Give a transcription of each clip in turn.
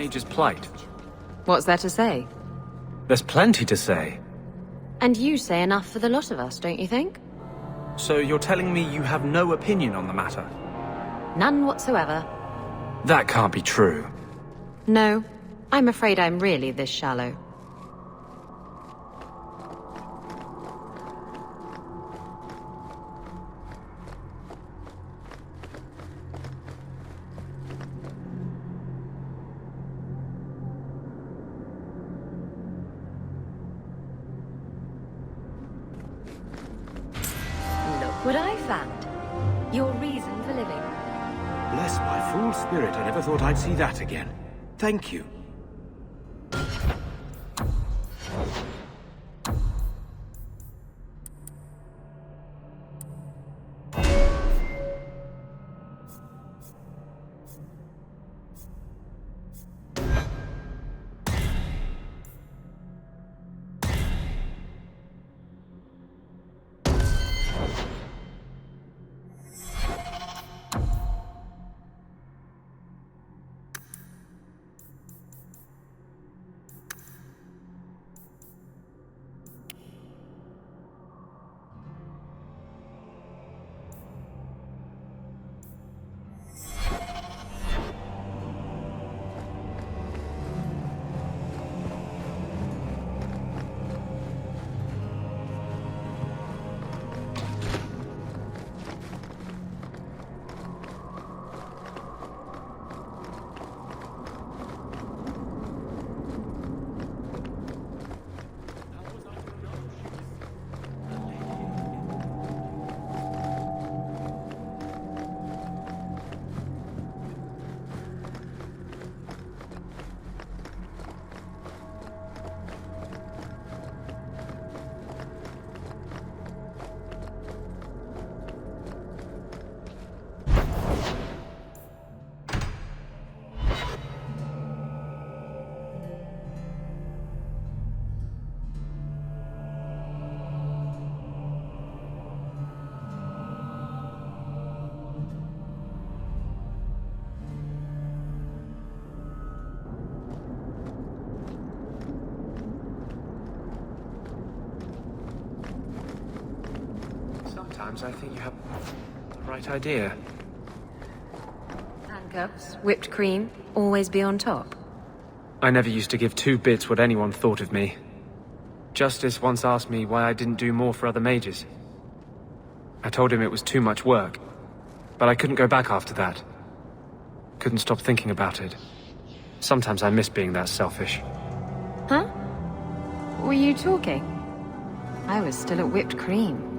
Mage's plight? What's there to say? There's plenty to say. And you say enough for the lot of us, don't you think? So you're telling me you have no opinion on the matter? None whatsoever. That can't be true. No, I'm afraid I'm really this shallow. Look what I found. Your reason for living. Bless my fool spirit, I never thought I'd see that again. Thank you. Sometimes I think you have the right idea. Handcuffs, whipped cream, always be on top. I never used to give two bits what anyone thought of me. Justice once asked me why I didn't do more for other mages. I told him it was too much work, but I couldn't go back after that. Couldn't stop thinking about it. Sometimes I miss being that selfish. Huh? Were you talking? I was still at whipped cream.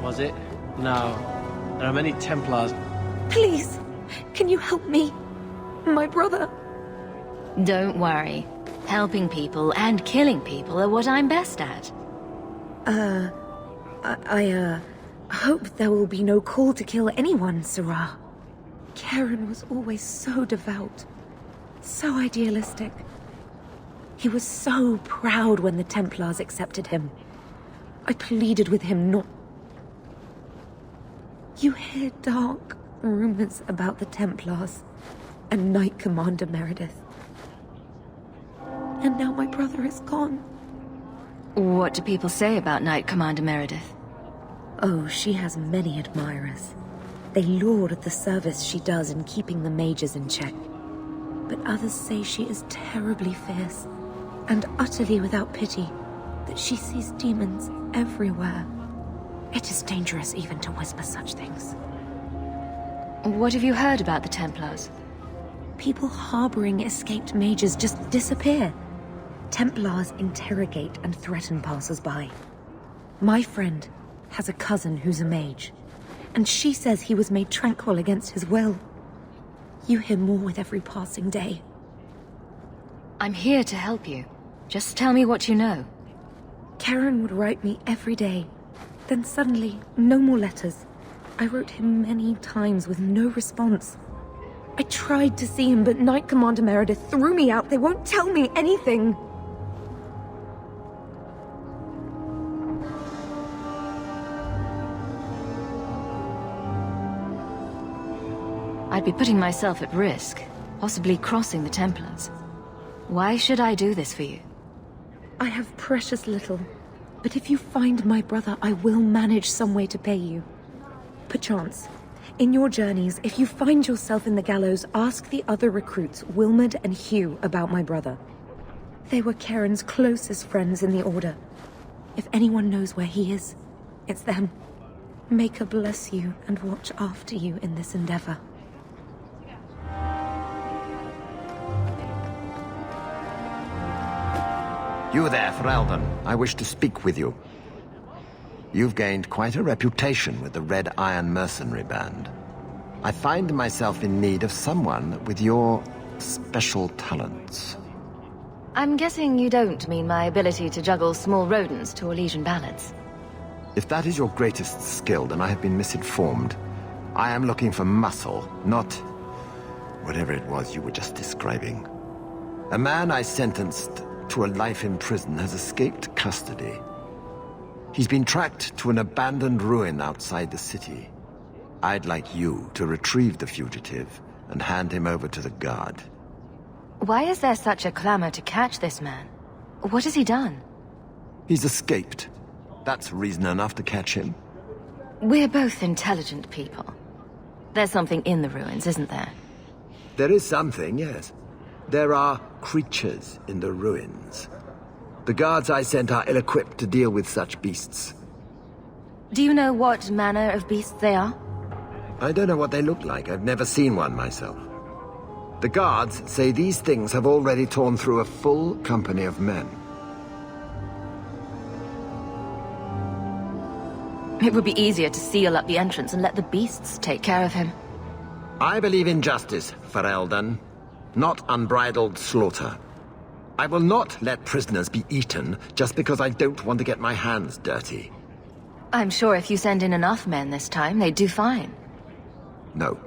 Was it? No. There are many Templars. Please, can you help me? My brother. Don't worry. Helping people and killing people are what I'm best at. I hope there will be no call to kill anyone, Sarah. Karen was always so devout, so idealistic. He was so proud when the Templars accepted him. I pleaded with him not. You hear dark rumors about the Templars and Knight Commander Meredith. And now my brother is gone. What do people say about Knight Commander Meredith? Oh, she has many admirers. They laud the service she does in keeping the mages in check. But others say she is terribly fierce and utterly without pity, that she sees demons everywhere. It is dangerous even to whisper such things. What have you heard about the Templars? People harboring escaped mages just disappear. Templars interrogate and threaten passers-by. My friend has a cousin who's a mage, and she says he was made tranquil against his will. You hear more with every passing day. I'm here to help you. Just tell me what you know. Karen would write me every day. Then suddenly, no more letters. I wrote him many times with no response. I tried to see him, but Knight Commander Meredith threw me out. They won't tell me anything. I'd be putting myself at risk, possibly crossing the Templars. Why should I do this for you? I have precious little, but if you find my brother, I will manage some way to pay you. Perchance, in your journeys, if you find yourself in the gallows, ask the other recruits, Wilmerd and Hugh, about my brother. They were Karen's closest friends in the Order. If anyone knows where he is, it's them. Maker bless you and watch after you in this endeavor. You there, Ferelden. I wish to speak with you. You've gained quite a reputation with the Red Iron Mercenary Band. I find myself in need of someone with your special talents. I'm guessing you don't mean my ability to juggle small rodents to Orlesian ballads. If that is your greatest skill, then I have been misinformed. I am looking for muscle, not whatever it was you were just describing. A man I sentenced to a life in prison has escaped custody. He's been tracked to an abandoned ruin outside the city. I'd like you to retrieve the fugitive and hand him over to the guard. Why is there such a clamor to catch this man? What has he done? He's escaped. That's reason enough to catch him. We're both intelligent people. There's something in the ruins, isn't there? There is something, yes. There are creatures in the ruins. The guards I sent are ill-equipped to deal with such beasts. Do you know what manner of beasts they are? I don't know what they look like. I've never seen one myself. The guards say these things have already torn through a full company of men. It would be easier to seal up the entrance and let the beasts take care of him. I believe in justice, Ferelden, not unbridled slaughter. I will not let prisoners be eaten just because I don't want to get my hands dirty. I'm sure if you send in enough men this time, they'd do fine. No.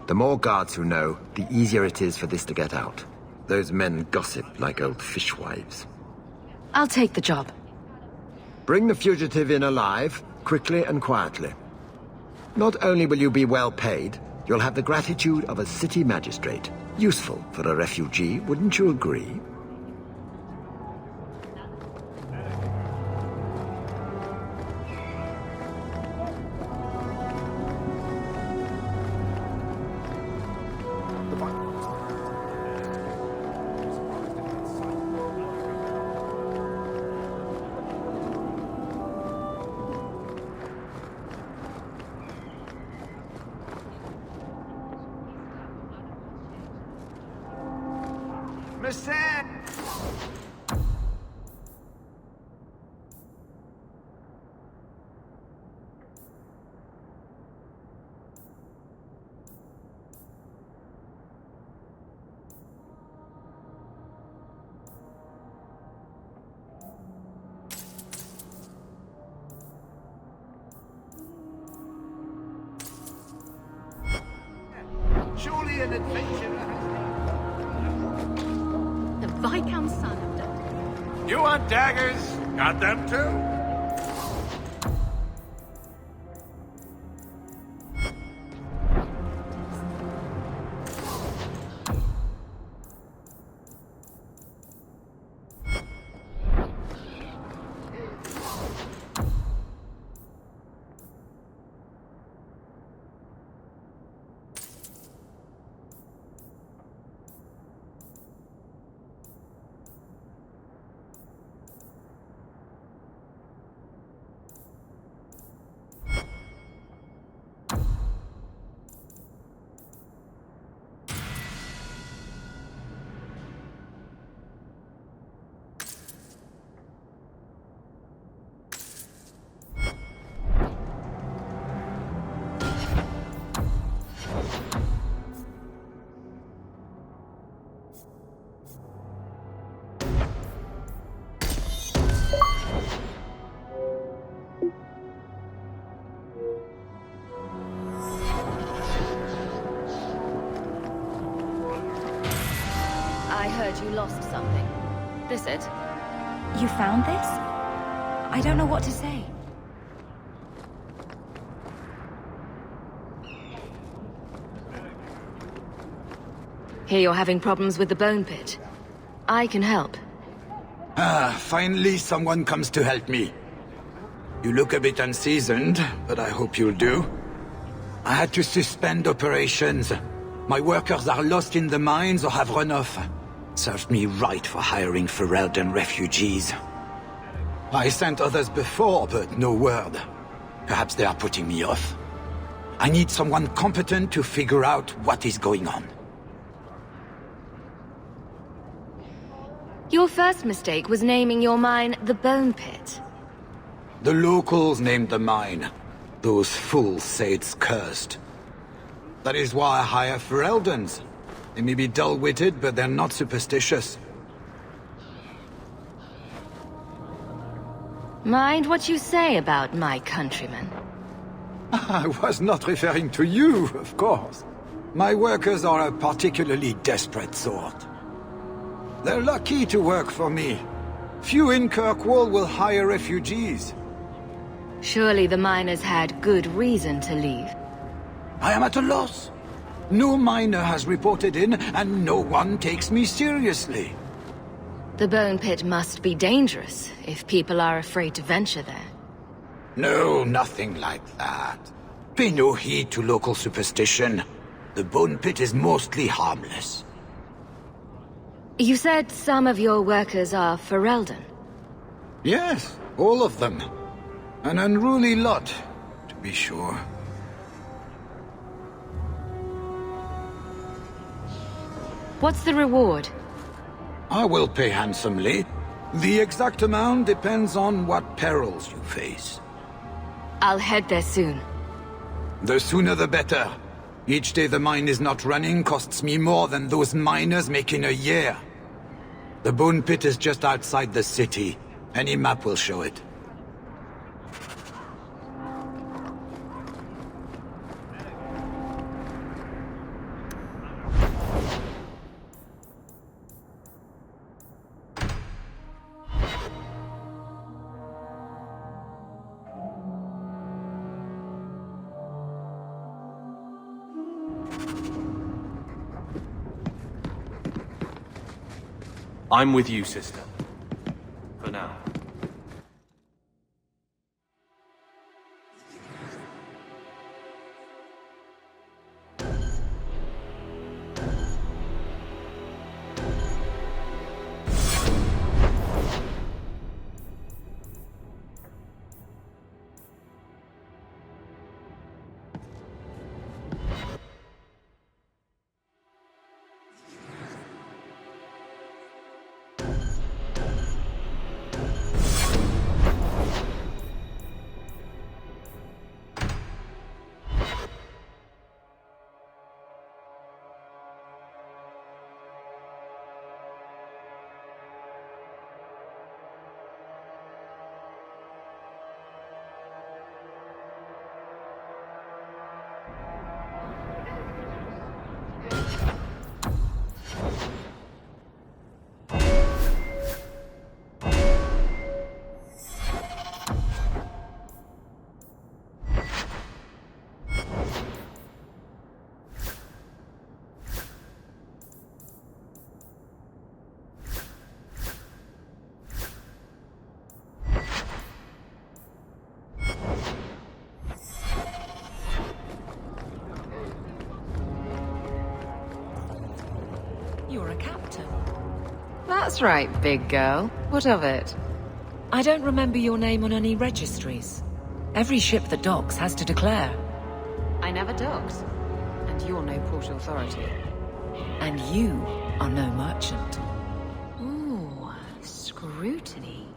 The more guards who know, the easier it is for this to get out. Those men gossip like old fishwives. I'll take the job. Bring the fugitive in alive, quickly and quietly. Not only will you be well paid, you'll have the gratitude of a city magistrate. Useful for a refugee, wouldn't you agree? Surely an adventurer has... The Viscount's son of Dun. You want daggers? Got them too. I heard you lost something. This it? You found this? I don't know what to say. Hear you're having problems with the bone pit. I can help. Ah, finally someone comes to help me. You look a bit unseasoned, but I hope you'll do. I had to suspend operations. My workers are lost in the mines or have run off. Served me right for hiring Ferelden refugees. I sent others before, but no word. Perhaps they are putting me off. I need someone competent to figure out what is going on. Your first mistake was naming your mine the Bone Pit. The locals named the mine. Those fools say it's cursed. That is why I hire Fereldens. They may be dull-witted, but they're not superstitious. Mind what you say about my countrymen. I was not referring to you, of course. My workers are a particularly desperate sort. They're lucky to work for me. Few in Kirkwall will hire refugees. Surely the miners had good reason to leave. I am at a loss. No miner has reported in, and no one takes me seriously. The Bone Pit must be dangerous if people are afraid to venture there. No, nothing like that. Pay no heed to local superstition. The Bone Pit is mostly harmless. You said some of your workers are Ferelden. Yes, all of them. An unruly lot, to be sure. What's the reward? I will pay handsomely. The exact amount depends on what perils you face. I'll head there soon. The sooner the better. Each day the mine is not running costs me more than those miners make in a year. The Bone Pit is just outside the city. Any map will show it. I'm with you, sister. For now. You're a captain. That's right, big girl. What of it? I don't remember your name on any registries. Every ship that docks has to declare. I never docked. And you're no port authority. And you are no merchant. Ooh, scrutiny.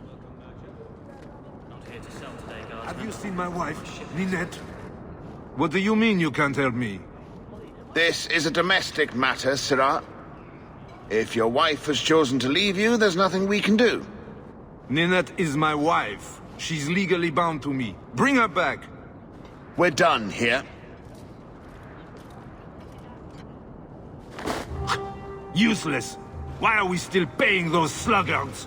Have you seen my wife, Ninette? What do you mean you can't help me? This is a domestic matter, Sirrah. If your wife has chosen to leave you, there's nothing we can do. Ninette is my wife. She's legally bound to me. Bring her back. We're done here. Useless. Why are we still paying those sluggards?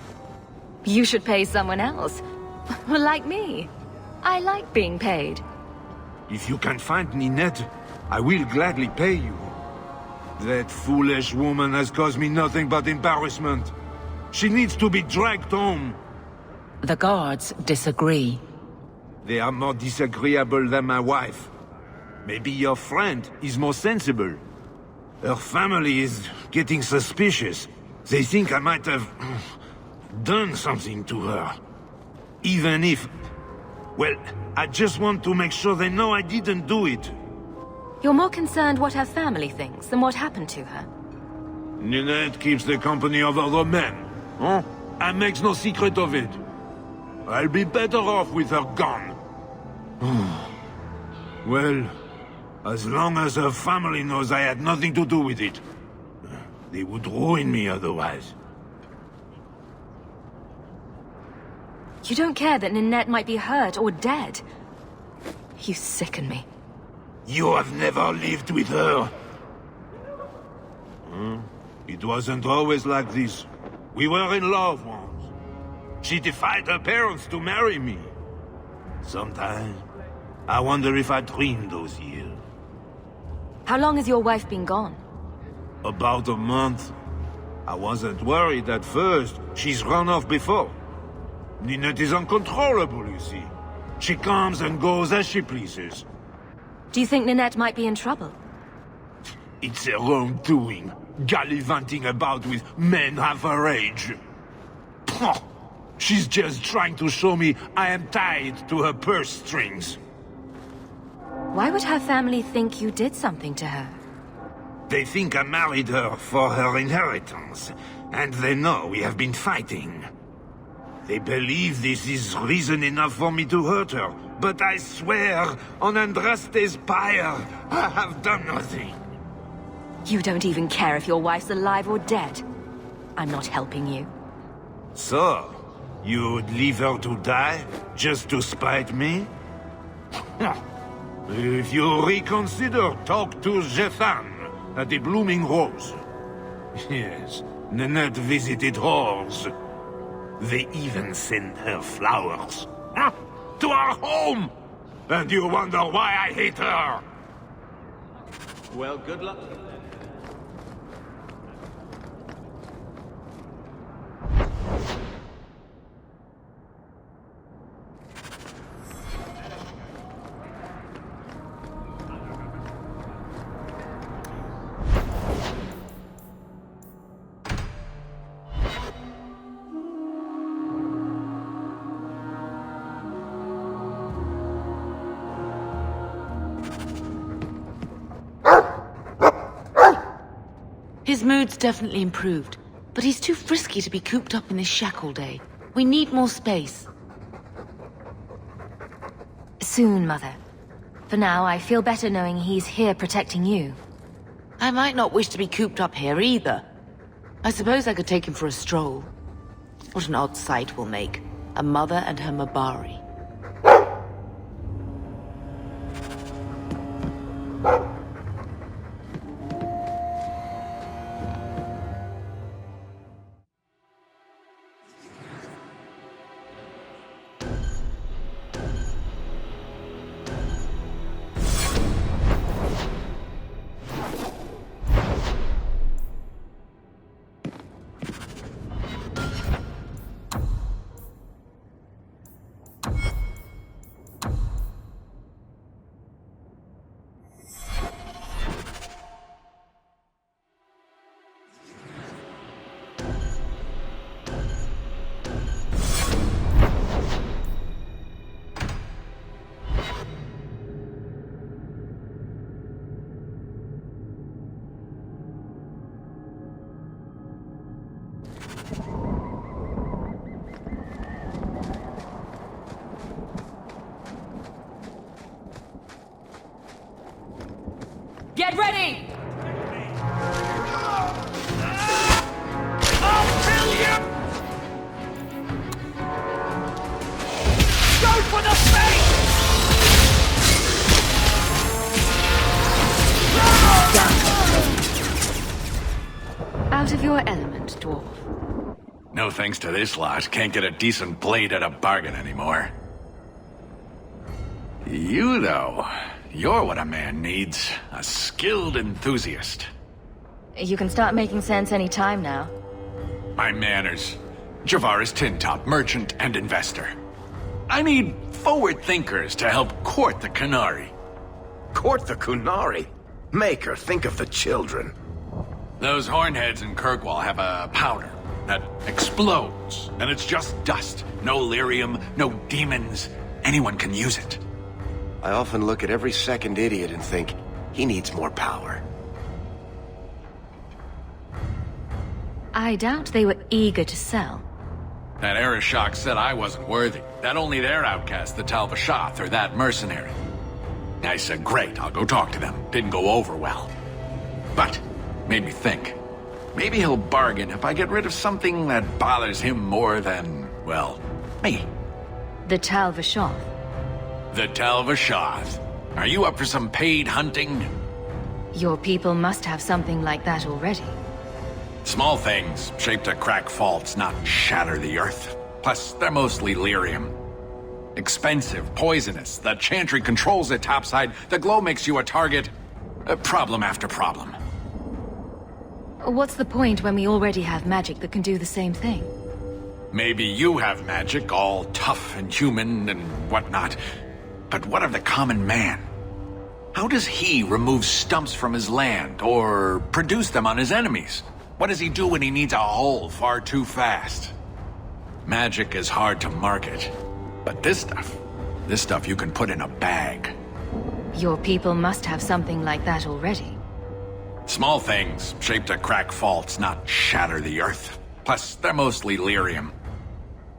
You should pay someone else. Like me. I like being paid. If you can find Ninette, I will gladly pay you. That foolish woman has caused me nothing but embarrassment. She needs to be dragged home. The guards disagree. They are more disagreeable than my wife. Maybe your friend is more sensible. Her family is getting suspicious. They think I might have done something to her. Even if... Well, I just want to make sure they know I didn't do it. You're more concerned what her family thinks than what happened to her. Ninette keeps the company of other men. Huh? And makes no secret of it. I'll be better off with her gone. Well, as long as her family knows I had nothing to do with it. They would ruin me otherwise. You don't care that Ninette might be hurt or dead. You sicken me. You have never lived with her. It wasn't always like this. We were in love once. She defied her parents to marry me. Sometimes, I wonder if I dreamed those years. How long has your wife been gone? About a month. I wasn't worried at first. She's run off before. Ninette is uncontrollable, you see. She comes and goes as she pleases. Do you think Ninette might be in trouble? It's her own doing, gallivanting about with men half her age. Pah! She's just trying to show me I am tied to her purse strings. Why would her family think you did something to her? They think I married her for her inheritance, and they know we have been fighting. They believe this is reason enough for me to hurt her, but I swear, on Andraste's pyre, I have done nothing. You don't even care if your wife's alive or dead. I'm not helping you. So, you'd leave her to die, just to spite me? If you reconsider, talk to Jethan at the Blooming Rose. Yes, Ninette visited whores. They even send her flowers. To our home! And you wonder why I hate her! Well, good luck. His mood's definitely improved, but he's too frisky to be cooped up in this shack all day. We need more space. Soon, Mother. For now, I feel better knowing he's here protecting you. I might not wish to be cooped up here either. I suppose I could take him for a stroll. What an odd sight we'll make. A mother and her Mabari. Get ready! I'll kill you! Go for the face! Out of your element, dwarf. No thanks to this lot, can't get a decent blade at a bargain anymore. You, though, you're what a man needs. A skilled enthusiast. You can start making sense any time now. My manners. Javaris Tintop, merchant and investor. I need forward thinkers to help court the Qunari. Court the Qunari? Maker, think of the children. Those hornheads in Kirkwall have a powder that explodes, and it's just dust. No lyrium, no demons. Anyone can use it. I often look at every second idiot and think, he needs more power. I doubt they were eager to sell. That Arishok said I wasn't worthy. That only their outcast, the Tal-Vashoth, or that mercenary. I said, great, I'll go talk to them. Didn't go over well. But, made me think. Maybe he'll bargain if I get rid of something that bothers him more than, well, me. The Tal-Vashoth. The Tal-Vashoth. Are you up for some paid hunting? Your people must have something like that already. Small things, shaped to crack faults, not shatter the earth. Plus, they're mostly lyrium. Expensive, poisonous. The Chantry controls it topside. The glow makes you a target. Problem after problem. What's the point when we already have magic that can do the same thing? Maybe you have magic, all tough and human and whatnot. But what of the common man? How does he remove stumps from his land, or produce them on his enemies? What does he do when he needs a hole far too fast? Magic is hard to market. But this stuff you can put in a bag. Your people must have something like that already. Small things, shaped to crack faults, not shatter the earth. Plus, they're mostly lyrium.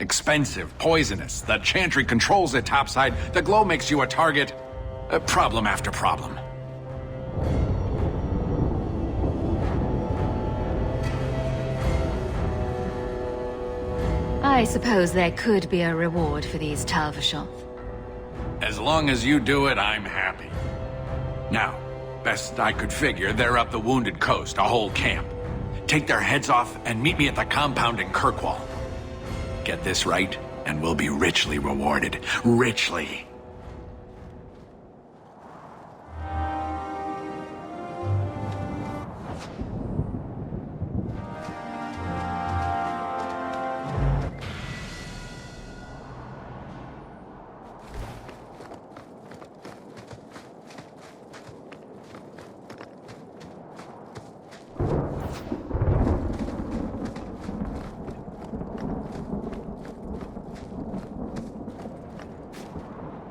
Expensive, poisonous. The Chantry controls it topside. The glow makes you a target. Problem after problem. I suppose there could be a reward for these Tal-Vashoth. As long as you do it, I'm happy. Now, best I could figure, they're up the Wounded Coast, a whole camp. Take their heads off and meet me at the compound in Kirkwall. Get this right, and we'll be richly rewarded. Richly.